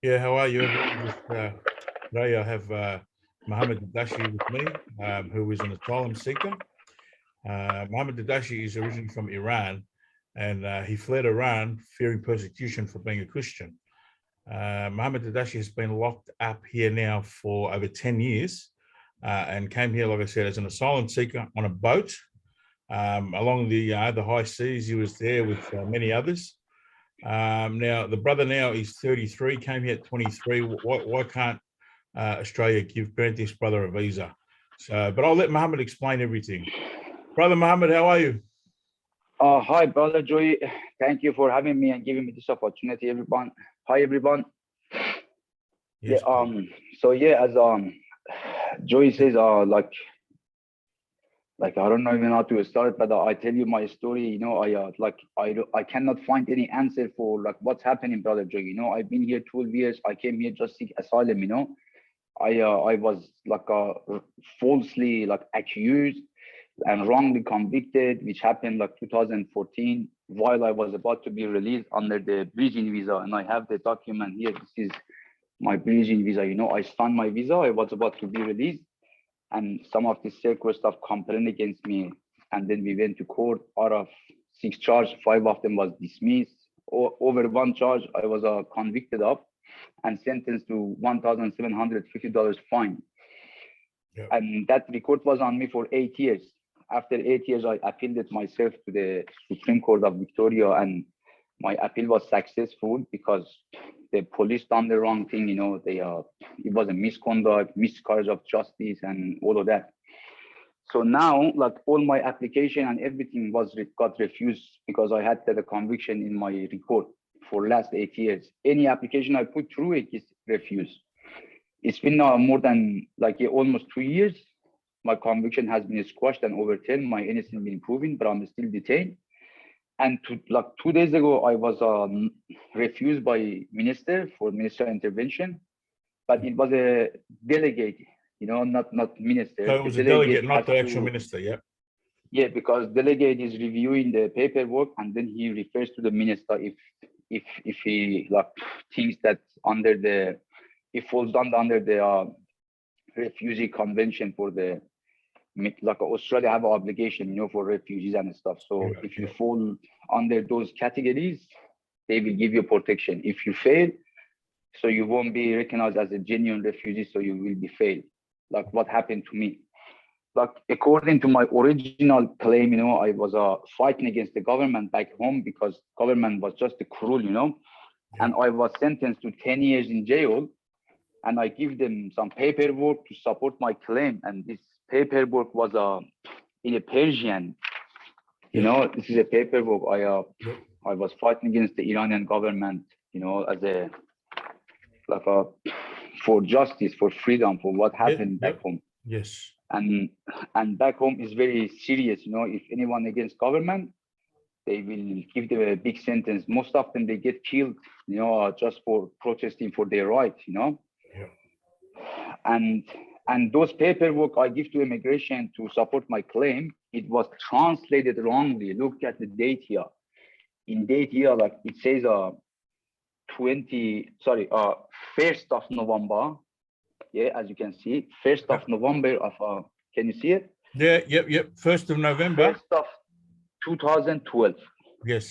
Yeah, how are you, everyone? Today I have Mohammed Dadashi with me, who is an asylum seeker. Mohammed Dadashi is originally from Iran, and he fled Iran fearing persecution for being a Christian. Mohammed Dadashi has been locked up here now for over 10 years and came here, like I said, as an asylum seeker on a boat along the high seas. He was there with many others. Now, the brother now is 33, came here at 23. Why can't Australia grant this brother a visa? But I'll let Mohammed explain everything. Brother Mohammed, how are you? Hi, brother Joy. Thank you for having me and giving me this opportunity, everyone. Hi, everyone. Yes, Yeah. So yeah, as Joy says, like I don't know even how to start, but I tell you my story. I cannot find any answer for like what's happening, brother Joy. I've been here 12 years. I came here just seek asylum. I was falsely accused and wrongly convicted, which happened like 2014, while I was about to be released under the bridging visa. And I have the document here. This is my bridging visa. I signed my visa. I was about to be released, and some of the circle stuff complained against me. And then we went to court. Out of 6 charges, 5 of them was dismissed. Over one charge, I was convicted of and sentenced to $1,750 fine. yeah, And that record was on me for 8 years. After 8 years, I appealed it myself to the Supreme Court of Victoria, and my appeal was successful because the police done the wrong thing. It was a misconduct, miscarriage of justice, and all of that. So now, like all my application and everything got refused because I had the conviction in my record for last 8 years. Any application I put through it is refused. It's been now more than almost 2 years. My conviction has been squashed and overturned. My innocence been proven, but I'm still detained. And 2 days ago, I was refused by minister for ministerial intervention, but it was a delegate, not minister. so it The was a delegate, delegate not has the actual to, minister. Yeah, yeah, because delegate is reviewing the paperwork and then he refers to the minister if he thinks that under the it falls under the refugee convention for the Australia have an obligation, for refugees and stuff. So yeah, if you yeah. fall under those categories, they will give you protection. If you fail, so you won't be recognized as a genuine refugee, so you will be failed. Like what happened to me. Like according to my original claim, I was fighting against the government back home because government was just cruel, Yeah. and I was sentenced to 10 years in jail, and I give them some paperwork to support my claim. And this paperwork was in a Persian. This is a paperwork. Yep. I was fighting against the Iranian government, as a like a for justice, for freedom, for what Yep. happened back Yep. home. Yes. And back home is very serious. If anyone against government, they will give them a big sentence. Most of them they get killed, just for protesting for their rights. Yeah. and and those paperwork I give to immigration to support my claim, it was translated wrongly. Look at the date here. In date here, like it says 1st of November. Yeah, as you can see, 1st of Yep. November of can you see it? Yeah. Yep. Yep. 1st of November. 1st of 2012. Yes.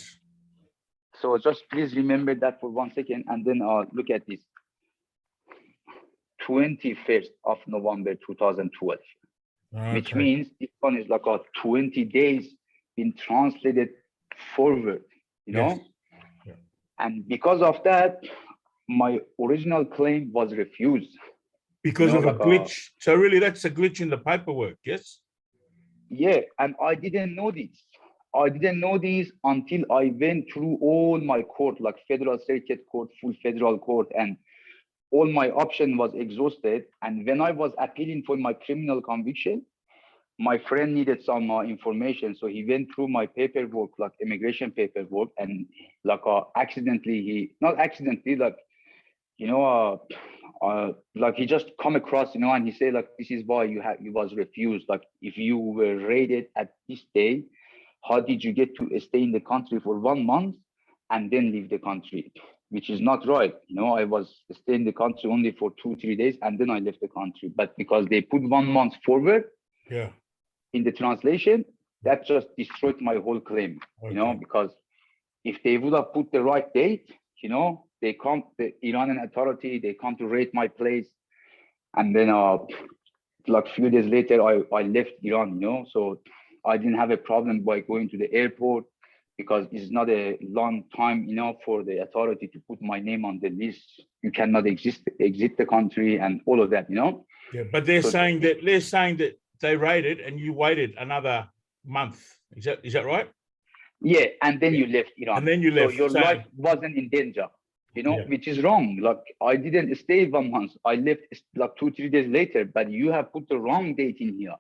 So just please remember that for 1 second, and then look at this. 21st of November 2012, which Okay. means this one is like a 20 days been translated forward, Yes. Yeah. and because of that, my original claim was refused. Because of a Like a glitch. So really, that's a glitch in the paperwork. Yes. yeah, and I didn't know this. I didn't know this until I went through all my court, like federal circuit court, full federal court, and all my option was exhausted. And when I was appealing for my criminal conviction, my friend needed some information, so he went through my paperwork, like immigration paperwork, and accidentally, he not accidentally, like he just come across, and he said like this is why you was refused. Like if you were raided at this day, how did you get to stay in the country for 1 month and then leave the country? which is not right. You know, I was staying in the country only for 2-3 days, and then I left the country. But because they put 1 month forward Yeah. in the translation, that just destroyed my whole claim. Okay. You know, because if they would have put the right date, you know, they come, the Iranian authority, they come to raid my place, and then like a few days later, I left Iran. You know, so I didn't have a problem by going to the airport, because it's not a long time enough for the authority to put my name on the list. You cannot exit the country and all of that, you know? Yeah, but they're saying that they raided and you waited another month. Is that right? Yeah, and then you left Iran. And then you left. So your life wasn't in danger, you know, which is wrong. Like, I didn't stay 1 month. I left like 2-3 days later, but you have put the wrong date in here.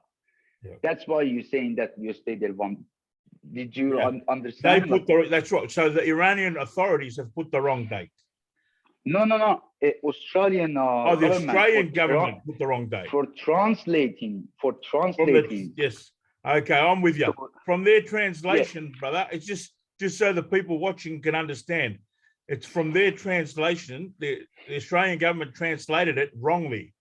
Yeah. That's why you're saying that you stayed there one. Did you understand? They put that's right. So the Iranian authorities have put the wrong date. No. Australian the Australian government put the wrong date. For translating. Yes. Okay, I'm with you. So, from their translation, brother, it's just so the people watching can understand. It's from their translation. The Australian government translated it wrongly.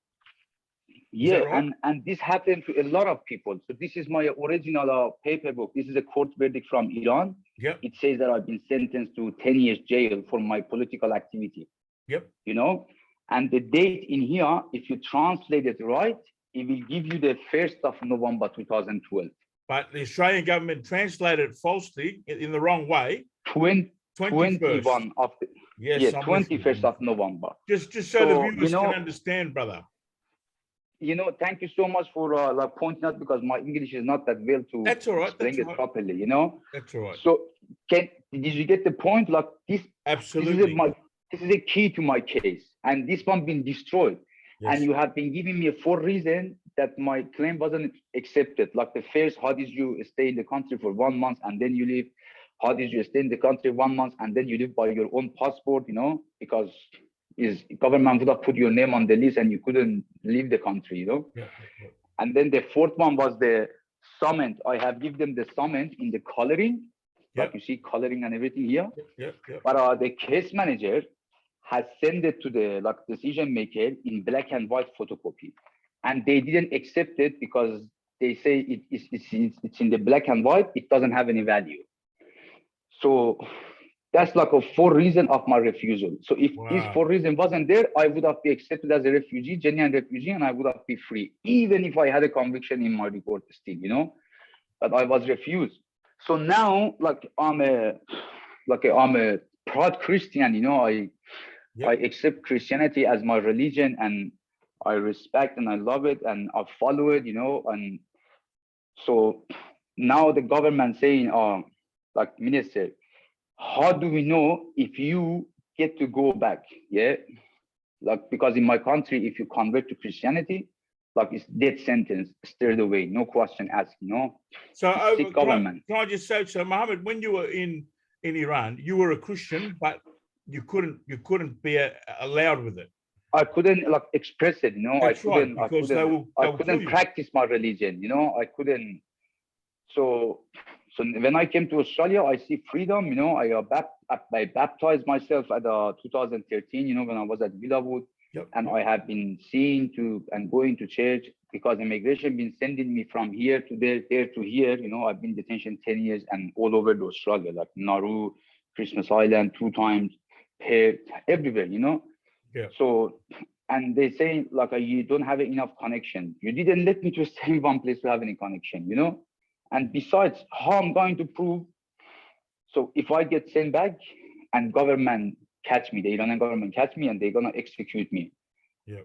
Yeah, right? and this happened to a lot of people. So this is my original paper book. This is a court verdict from Iran. Yep. It says that I've been sentenced to 10 years jail for my political activity. Yep. You know, and the date in here, if you translate it right, it will give you the 1st of November 2012. But the Australian government translated it falsely in the wrong way. 21 of the, yes, 21st of November. Just so the viewers can understand, brother. You know, thank you so much for like pointing out, because my English is not that well to explain it properly, you know. That's all right. So did you get the point? Like this, absolutely. This is a key to my case, and this one been destroyed. Yes. And you have been giving me 4 reasons that my claim wasn't accepted. Like the first, how did you stay in the country for 1 month and then you leave? How did you stay in the country 1 month and then you live by your own passport? You know, because government would have put your name on the list and you couldn't leave the country, you know. Yeah. And then the 4th one was the summons. I have given them the summons in the coloring, like you see coloring and everything here. But the case manager has sent it to the decision maker in black and white photocopy, and they didn't accept it because they say it's in the black and white. It doesn't have any value. So that's like a 4 reason of my refusal. So if this 4 reason wasn't there, I would have been accepted as a refugee, genuine refugee, and I would have been free, even if I had a conviction in my report still, you know. But I was refused. So now, like I'm a proud Christian, you know. I accept Christianity as my religion, and I respect and I love it and I follow it, you know. And so now the government saying, like minister, how do we know if you get to go back? Yeah, like because in my country, if you convert to Christianity, like it's death sentence straight away, no question asked, you know. So can I just say, so Mohammed, when you were in Iran, you were a Christian, but you couldn't be allowed with it. I couldn't like express it, you know. That's I couldn't you. practice my religion, you know. I couldn't. So when I came to Australia, I see freedom, you know. I baptized myself at 2013, you know, when I was at Villawood. And I have been seeing and going to church, because immigration been sending me from here to there to here, you know. I've been in detention 10 years and all over Australia, like Nauru, Christmas Island 2 times, Perth, everywhere, you know. So, and they say like you don't have enough connection. You didn't let me to stay in one place to have any connection, you know. And besides, how I'm going to prove? So if I get sent back and government catch me, the Iranian government catch me and they're gonna execute me,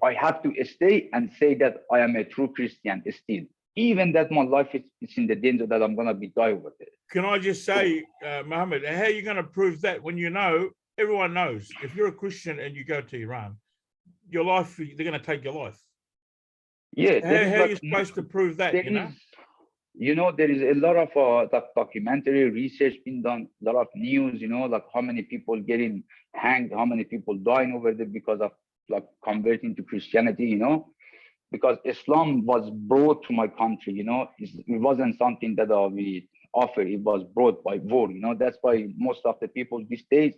I have to stay and say that I am a true Christian still, even that my life is in the danger that I'm gonna be die over there. Can I just say, Mohammed, how are you gonna prove that when you know, everyone knows, if you're a Christian and you go to Iran, your life, they're gonna take your life. Yeah. How are you supposed to prove that, you know? You know, there is a lot of documentary research being done, a lot of news, you know, like how many people getting hanged, how many people dying over there because of like converting to Christianity, you know, because Islam was brought to my country, you know. It wasn't something that we offered, it was brought by war, you know. That's why most of the people these days,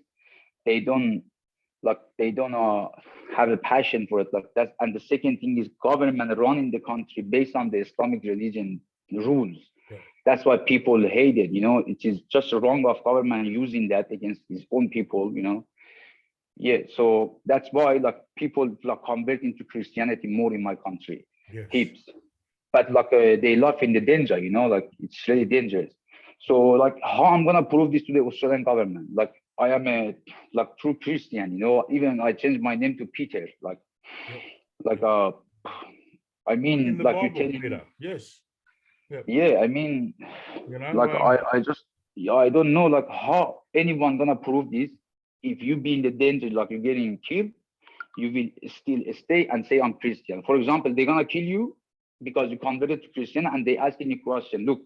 they don't like they don't have a passion for it, like that. And the second thing is government running the country based on the Islamic religion rules. Yeah. That's why people hate it, you know. It is just wrong of government using that against his own people, you know. Yeah, so that's why like people like convert into Christianity more in my country. Yes. Heaps. But like they laugh in the danger, you know, like it's really dangerous. So like how I'm gonna prove this to the Australian government? Like I am a like true Christian, you know. Even I changed my name to Peter. Like Yep. like I In mean the like you Bible, telling me, Peter. Yes. Yep. yeah, I mean You know, like I just, yeah, I don't know like how anyone gonna prove this. If you be in the danger, like you're getting killed, you will still stay and say I'm Christian. For example, they're gonna kill you because you converted to Christian, and they ask any question. Look,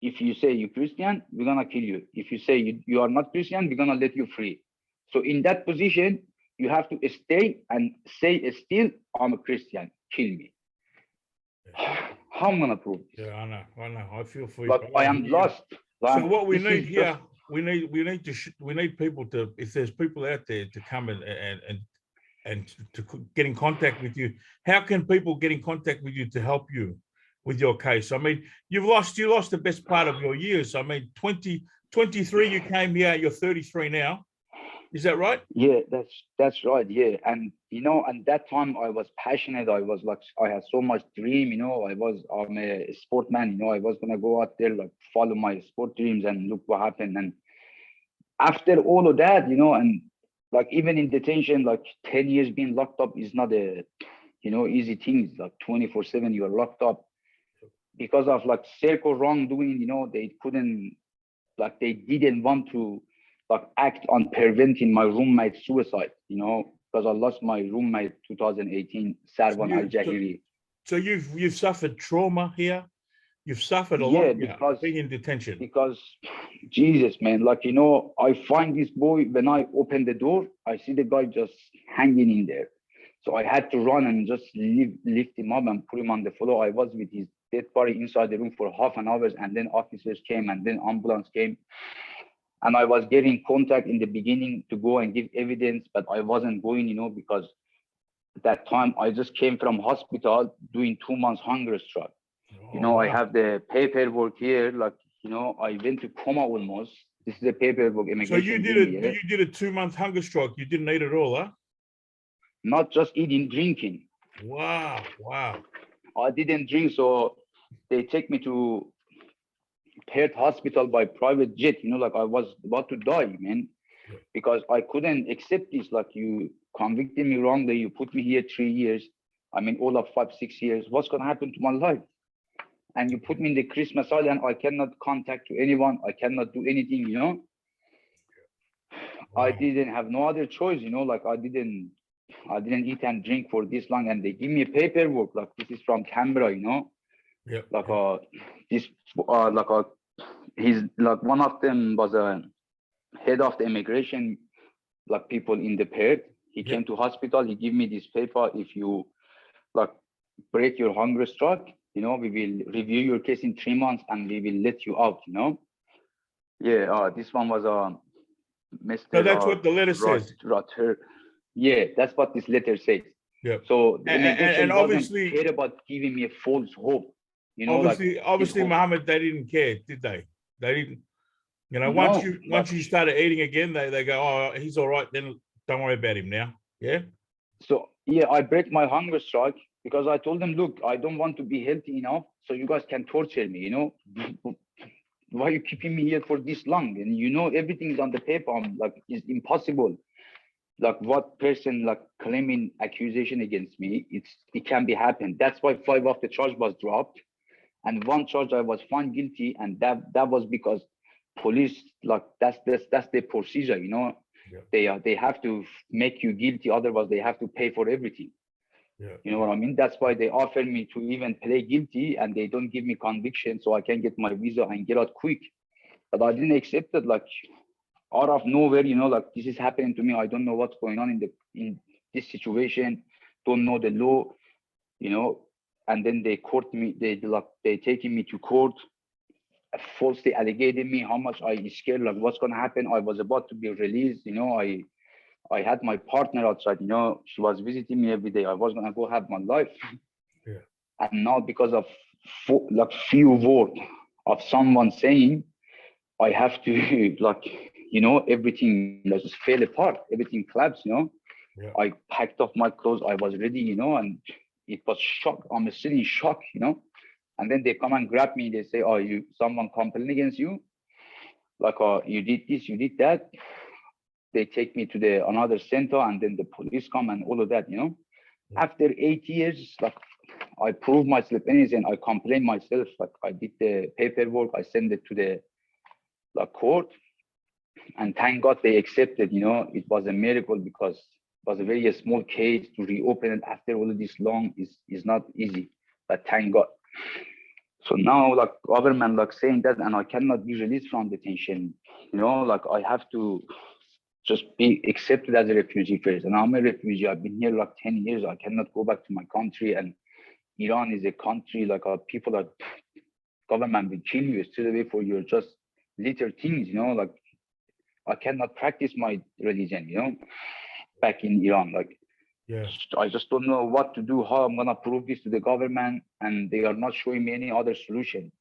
if you say you're Christian, we're gonna kill you. If you say you are not Christian, we're gonna let you free. So in that position, you have to stay and say still I'm a Christian. Kill me. How I'm gonna prove this? yeah, I know. I feel for you. Like I am lost. So Like, what we this need is here, just, we need people to, if there's people out there to come and to get in contact with you. How can people get in contact with you to help you with your case? I mean, you lost the best part of your years. I mean, 23, you came here, you're 33 now. Is that right? yeah, that's right. Yeah, and you know, and that time I was passionate. I was like, I had so much dream. You know, I'm a sportman. You know, I was gonna go out there like follow my sport dreams, and look what happened. And after all of that, you know, and like even in detention, like 10 years being locked up is not a, you know, easy thing. It's like 24/7 you are locked up because of like circle wrongdoing. You know, they couldn't, like they didn't want to like act on preventing my roommate's suicide, you know, because I lost my roommate 2018, Sarwan Al Jahiri. So you've suffered trauma here. You've suffered a lot Yeah, here, being in detention. because Jesus, man, like, you know, I find this boy, when I open the door, I see the guy just hanging in there. So I had to run and just lift him up and put him on the floor. I was with his dead body inside the room for half an hour, and then officers came, and then ambulance came. And I was getting contact in the beginning to go and give evidence, but I wasn't going, you know, because at that time I just came from hospital doing 2 months hunger strike. You know, I have the paperwork here, like, you know, I went to coma almost. This is the paperwork. So you did a 2-month hunger strike. You didn't eat at all, huh? Not just eating, drinking. Wow, wow. I didn't drink, so they take me to Perth hospital by private jet. You know, like I was about to die, man, because I couldn't accept this. Like, you convicted me wrongly, you put me here 3 years. I mean, all of 5-6 years. What's gonna happen to my life? And you put me in the Christmas island. I cannot contact to anyone. I cannot do anything, you know. Wow. I didn't have no other choice, you know, like I didn't eat and drink for this long, and they give me a paperwork like this is from Canberra, you know. Yeah. Like this he's like, one of them was a head of the immigration like people in the Perth. He came to hospital, he gave me this paper. If you like break your hunger strike, you know, we will review your case in 3 months and we will let you out, you know. Yeah, this one was Mr. So that's what the letter says. Yeah, that's what this letter says. Yeah. So the immigration and obviously care about giving me a false hope. You know, obviously, Mohammed, they didn't care, did they? They didn't. You know, once you started eating again, they go, oh, he's all right. Then don't worry about him now. Yeah. So yeah, I break my hunger strike because I told them, look, I don't want to be healthy enough, so you guys can torture me. You know, why are you keeping me here for this long? And you know, everything is on the paper. I'm like, it's impossible. Like, what person like claiming accusation against me? It can be happened. That's why 5 of the charge was dropped, and 1 charge I was found guilty, and that was because police, like, that's the procedure, you know. They have to make you guilty, otherwise they have to pay for everything. You know what I mean? That's why they offered me to even play guilty, and they don't give me conviction so I can get my visa and get out quick. But I didn't accept it. Like, out of nowhere, you know, like, this is happening to me. I don't know what's going on in this situation, don't know the law, you know. And then they court me, they taking me to court, falsely allegating me, how much I scared, like what's gonna happen. I was about to be released, you know. I had my partner outside, you know, she was visiting me every day. I was gonna go have my life. Yeah. And now because of like few words of someone saying, I have to like, you know, everything just fell apart, everything collapsed, you know. Yeah. I packed off my clothes, I was ready, you know, and it was shock. I'm still in shock, you know. And then they come and grab me, they say, oh, someone complained against you, like you did this, you did that. They take me to the another center, and then the police come and all of that, you know. Yeah. After 8 years, like I proved myself innocent. I complained myself, like I did the paperwork, I sent it to the like court, and thank God they accepted. You know, it was a miracle because it was a very small case. To reopen it after all of this long is not easy, but thank God. So now, like government, like saying that, and I cannot be released from detention. You know, like I have to just be accepted as a refugee first. And I'm a refugee. I've been here like 10 years. I cannot go back to my country. And Iran is a country like people are, government will kill you straight away for your just little things, you know, like I cannot practice my religion, you know, back in Iran. Like, Yeah. I just don't know what to do, how I'm gonna prove this to the government, and they are not showing me any other solution.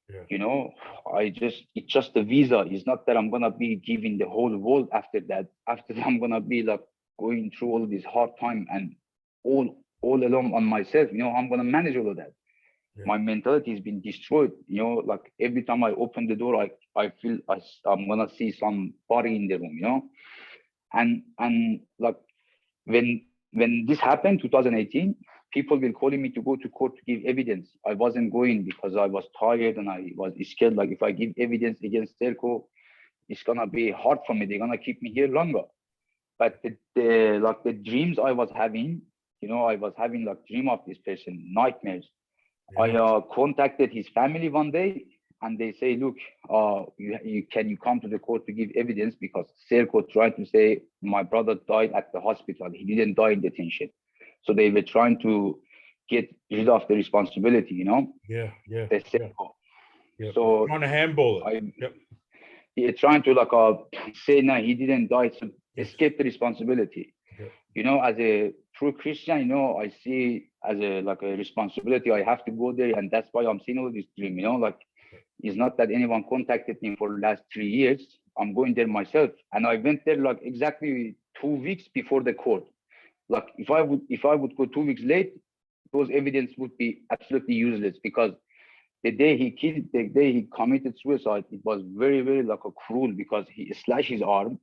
Yeah. You know, it's just a visa. It's not that I'm gonna be giving the whole world after that. After that, I'm gonna be like going through all this hard time and all alone on myself. You know, I'm gonna manage all of that. Yeah. My mentality has been destroyed. You know, like every time I open the door, I feel I'm gonna see somebody in the room. You know, and like when this happened, 2018, people were calling me to go to court to give evidence. I wasn't going because I was tired and I was scared. Like if I give evidence against Telco, it's gonna be hard for me. They're gonna keep me here longer. But the dreams I was having, you know, I was having like dream of this person, nightmares. Yeah. I contacted his family one day, and they say, look, can you come to the court to give evidence, because Serco tried to say my brother died at the hospital. He didn't die in detention. So they were trying to get rid of the responsibility, you know, Yeah. Yeah. the Yeah. Serco. Yeah. So Trying to handball it. I Yep. he trying to like say no, he didn't die, so Yes. escape the responsibility. Yep. You know, as a true Christian, you know, I see as a like a responsibility. I have to go there, and that's why I'm seeing all this dream. You know, like it's not that anyone contacted me for the last 3 years. I'm going there myself, and I went there like exactly 2 weeks before the court. Like if I would go 2 weeks late, those evidence would be absolutely useless, because the day he committed suicide, it was very, very like a cruel, because he slashed his arm.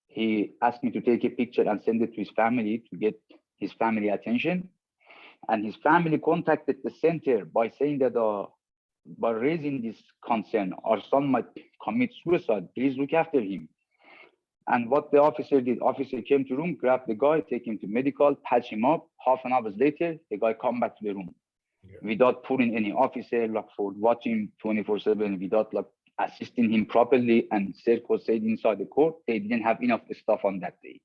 He asked me to take a picture and send it to his family to get his family attention. And his family contacted the center by saying that by raising this concern, our son might commit suicide. Please look after him. And what the officer did, officer came to room, grabbed the guy, take him to medical, patch him up. Half an hour later, the guy come back to the room. Yeah. Without putting any officer like for watching 24/7, without like assisting him properly. And Serco said inside the court, they didn't have enough stuff on that day.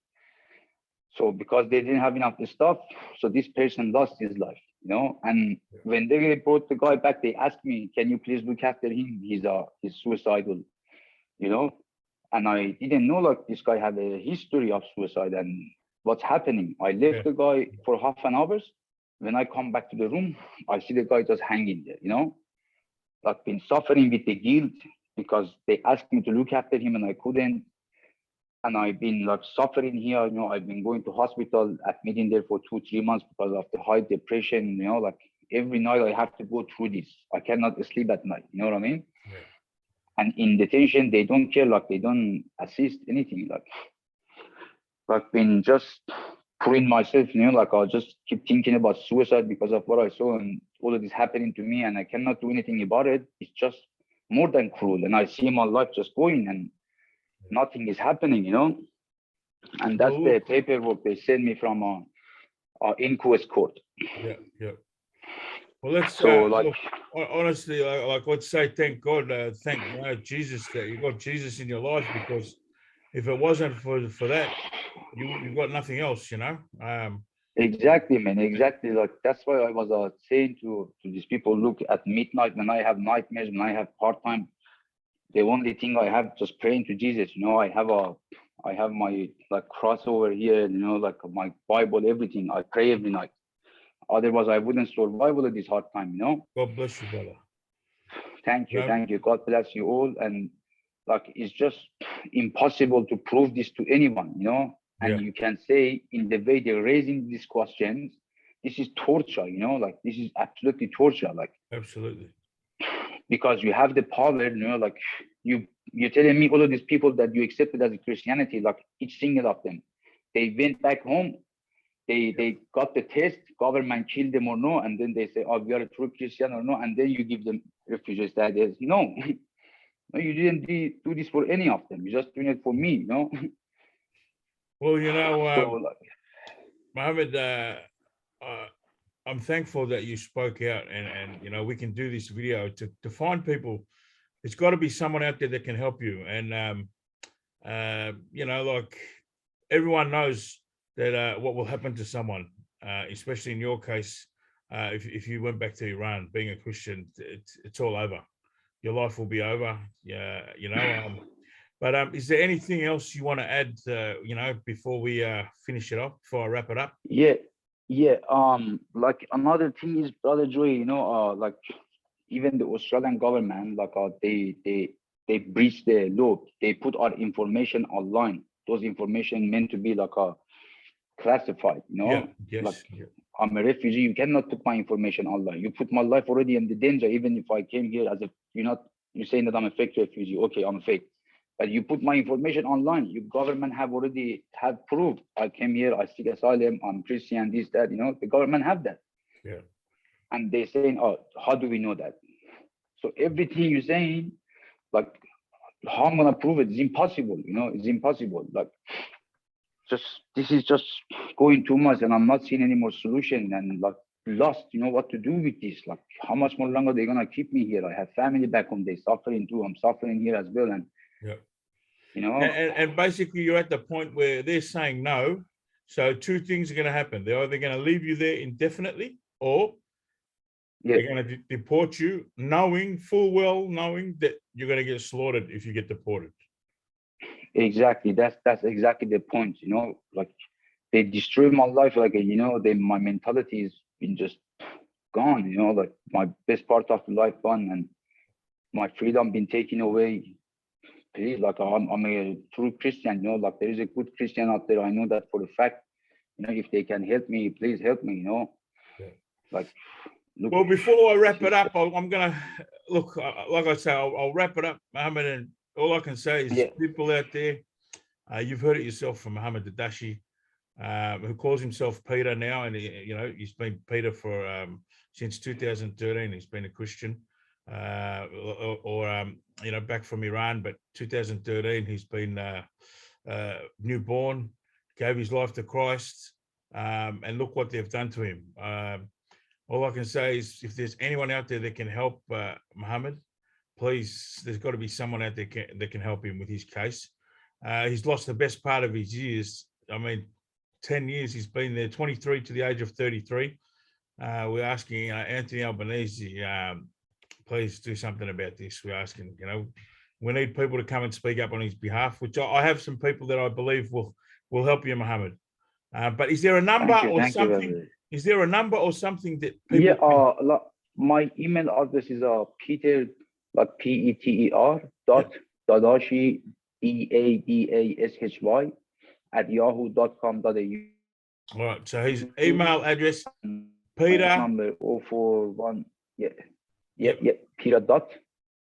So because they didn't have enough stuff, so this person lost his life, you know. And when they brought the guy back, they asked me, can you please look after him? He's suicidal, you know. And I didn't know like this guy had a history of suicide and what's happening. I left the guy for half an hour. When I come back to the room, I see the guy just hanging there, you know, like been suffering with the guilt because they asked me to look after him and I couldn't. And I've been like suffering here, you know, I've been going to hospital, admitting there for 2-3 months because of the high depression, you know, like every night I have to go through this. I cannot sleep at night, you know what I mean? Yeah. And in detention, they don't care, like they don't assist anything, like been just putting myself, you know, like I'll just keep thinking about suicide because of what I saw and all of this happening to me, and I cannot do anything about it. It's just more than cruel. And I see my life just going and nothing is happening, you know. And that's the paperwork they sent me from inquest court. Yeah, yeah. Well, let's So look, honestly, like let's say thank God, thank Jesus that you got Jesus in your life, because if it wasn't for that, you've got nothing else, you know. Exactly, man. Exactly. Like that's why I was saying to these people, look, at midnight when I have nightmares, when I have part time, the only thing I have just praying to Jesus. You know, I have I have my like cross over here, you know, like my Bible, everything. I pray every night. Otherwise, I wouldn't survive all of this hard time, you know. God bless you, brother. Thank you, No, thank you. God bless you all. And like, it's just impossible to prove this to anyone, you know. yeah, And you can say in the way they're raising these questions, this is torture, you know, like this is absolutely torture, like absolutely. because you have the power, you know, like you're telling me all of these people that you accepted as a Christianity, like each single of them, they went back home, they got the test, government killed them or no, and then they say, oh, we are a true Christian or no, and then you give them refugee status. No, no, you didn't do this for any of them. You're just doing it for me, you know. Well, you know, So like, Mohammed, I'm thankful that you spoke out, and you know, we can do this video to find people. There's got to be someone out there that can help you, and you know, like everyone knows that what will happen to someone, especially in your case, if you went back to Iran, being a Christian, it's all over. Your life will be over. Yeah, you know. But is there anything else you want to add? You know, before we finish it off, before I wrap it up? yeah, yeah. Like another thing is, brother Joey, you know, like even the Australian government, like they breached the law. They put our information online. Those information meant to be like classified, you Yeah. know, like Yes. Yeah. I'm a refugee. You cannot put my information online. You put my life already in the danger. Even if I came here as a, you're saying that I'm a fake refugee. Okay, I'm a fake. But you put my information online. Your government have already have proof. I came here. I seek asylum. I'm Christian. This, that. You know, the government have that. Yeah. And they're saying, oh, how do we know that? So everything you're saying, like, how I'm gonna prove it? It's impossible. You know, it's impossible. Like, just this is just going too much, and I'm not seeing any more solution. And like lost, you know, what to do with this? Like, how much more longer they're gonna keep me here? I have family back home. They're suffering too. I'm suffering here as well. And Yeah. you know, And basically, you're at the point where they're saying no. So two things are going to happen. They're either going to leave you there indefinitely, or yeah, they're going to deport you, knowing full well, knowing that you're going to get slaughtered if you get deported. exactly. That's exactly the point. You know, like they destroy my life. Like you know, my mentality has been just gone. You know, like my best part of life gone, and my freedom been taken away. Please, like I'm a true Christian. You know, like there is a good Christian out there. I know that for a fact. You know, if they can help me, please help me. You know, Yeah. like. Look, Well, before I wrap it up, I'm going to look, like I say, I'll wrap it up, Mohammed, and all I can say is yeah, people out there, you've heard it yourself from Mohammed Dadashi, who calls himself Peter now, and you know, he's been Peter for since 2013. He's been a Christian, or you know, back from Iran, but 2013 he's been newborn, gave his life to Christ, and look what they've done to him. All I can say is, if there's anyone out there that can help Mohammed, please, there's got to be someone out there that can help him with his case. He's lost the best part of his years. I mean, 10 years he's been there, 23 to the age of 33. We're asking Anthony Albanese, please do something about this. We're asking, you know, we need people to come and speak up on his behalf, which I have some people that I believe will help you, Mohammed. But is there a number or something? Is there a number or something that people? Yeah, my email address is Peter, like PETER dot Dadashi DADASHY at yahoo.com.au. All right. So his email address, Peter. Number 041. Yeah. Yep. Yeah. Peter dot.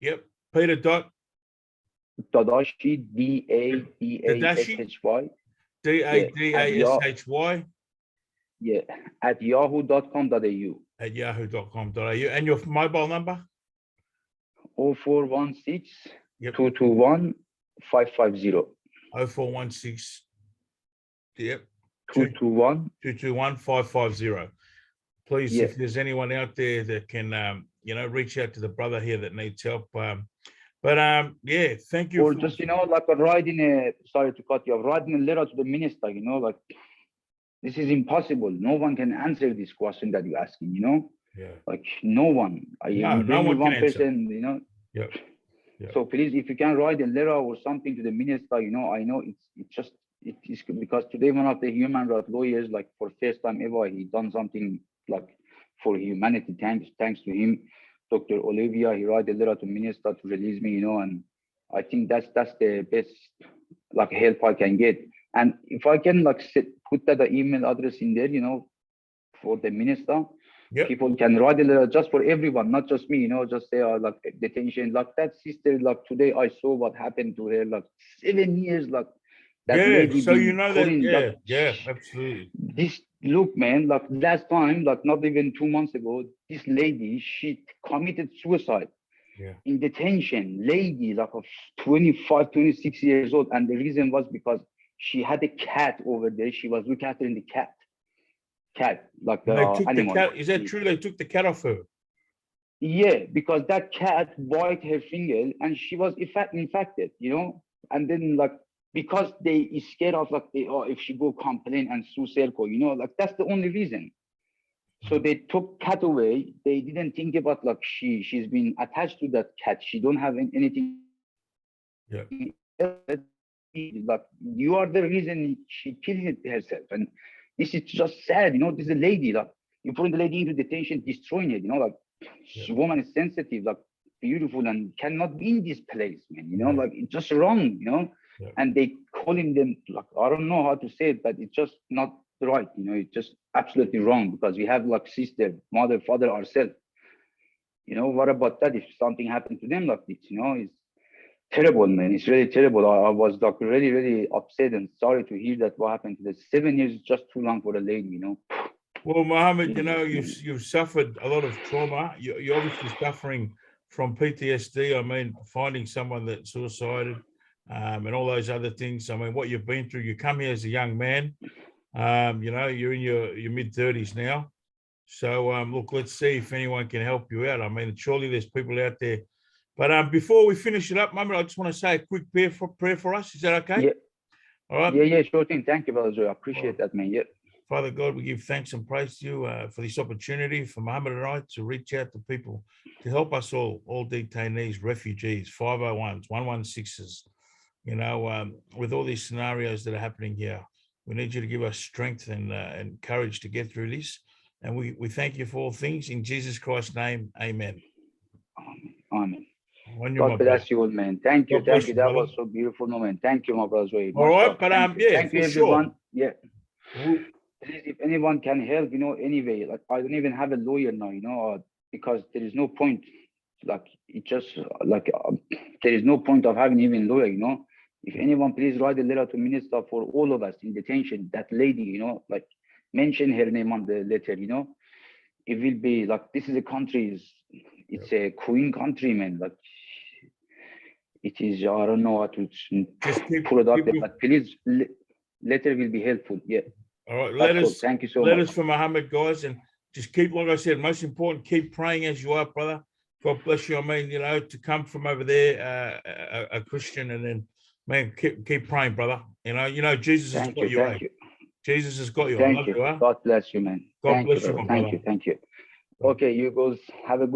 Yep. Peter dot. Dadashi DADASHY. DADASHY. Yeah, at yahoo.com.au. At yahoo.com.au. And your mobile number? 0416 Yep. 221 550. 0416. Yep. 221 550. Please, yeah. if there's anyone out there that can, you know, reach out to the brother here that needs help. Yeah, thank you. Or just, you know, like writing sorry to cut you off, writing a letter to the minister, you know, like, this is impossible. No one can answer this question that you're asking, you know? Yeah. Like, no one. No one can one answer. person, you know? Yeah. Yeah. So please, if you can write a letter or something to the minister, you know, I know it is because today one of the human rights lawyers, like for first time ever, he done something like for humanity. Thanks to him, Dr. Olivia, he write a letter to minister to release me, you know, and I think that's the best like help I can get. And if I can like put that email address in there, you know, for the minister, Yep. people can write a letter just for everyone, not just me, you know, just say like detention, like that sister, like today I saw what happened to her, like 7 years, like that Yeah. lady So you been know that. pulling, Yeah. like, Yeah. Absolutely. this look, man, like last time, like not even 2 months ago, this lady, she committed suicide Yeah. in detention, lady like of 25, 26 years old. And the reason was because she had a cat over there. She was looking after the cat, like And the they took the animal. cat. Is that true? They took the cat off her. Yeah, because that cat bite her finger and she was infected, you know. And then like because they is scared of like if she go complain and sue Serco, you know, like that's the only reason. So they took cat away. They didn't think about like she's been attached to that cat. She don't have anything. Yeah. Like you are the reason she killed herself, and this is just sad. You know, this is a lady. Like you put the lady into detention, destroying it. You know, like woman is sensitive, like beautiful, and cannot be in this place, man. You know, like it's just wrong. You know, and they calling them like I don't know how to say it, but it's just not right. You know, it's just absolutely wrong because we have like sister, mother, father ourselves. You know, what about that? If something happened to them like this, you know, it's terrible, man. It's really terrible. I was like really, really upset and sorry to hear that what happened to the 7 years is just too long for a lady, you know. Well, Mohammed, you know, you've suffered a lot of trauma. You're obviously suffering from PTSD. I mean, finding someone that suicided and all those other things. I mean, what you've been through. You come here as a young man. You know, you're in your mid-30s now. So look, let's see if anyone can help you out. I mean, surely there's people out there. But before we finish it up, Mohammed, I just want to say a quick prayer for us. Is that okay? Yeah. All right. Yeah, sure thing. Thank you, Brother Joe. I appreciate that, man. Yeah. Father God, we give thanks and praise to you for this opportunity for Mohammed and I to reach out to people, to help us all detainees, refugees, 501s, 116s, you know, with all these scenarios that are happening here. We need you to give us strength and courage to get through this. And we thank you for all things. In Jesus Christ's name, amen. Amen. On God bless you all, man. Thank you. Thank you. That was so beautiful moment. Thank you, my brother Zoe. All right, but yeah, thank you, everyone. Sure. Yeah. Please, if anyone can help, you know, anyway, like I don't even have a lawyer now, you know, because there is no point. Like it just like there is no point of having even lawyer, you know. If anyone, please write a letter to minister for all of us in detention. That lady, you know, like mention her name on the letter, you know. It will be like this is a country, it's a queen country, man. Like it is, I don't know how to put it out there, but please, letter will be helpful. Yeah. All right, letters. Thank you so much. Letters for Mohammed, guys, and just keep, like I said, most important, keep praying as you are, brother. God bless you. I mean, you know, to come from over there, a Christian, and then, man, keep praying, brother. You know, Jesus has got you. Thank you. Jesus has got you. Thank you. God bless you, man. God bless you, my brother. Thank you. Okay, you guys have a good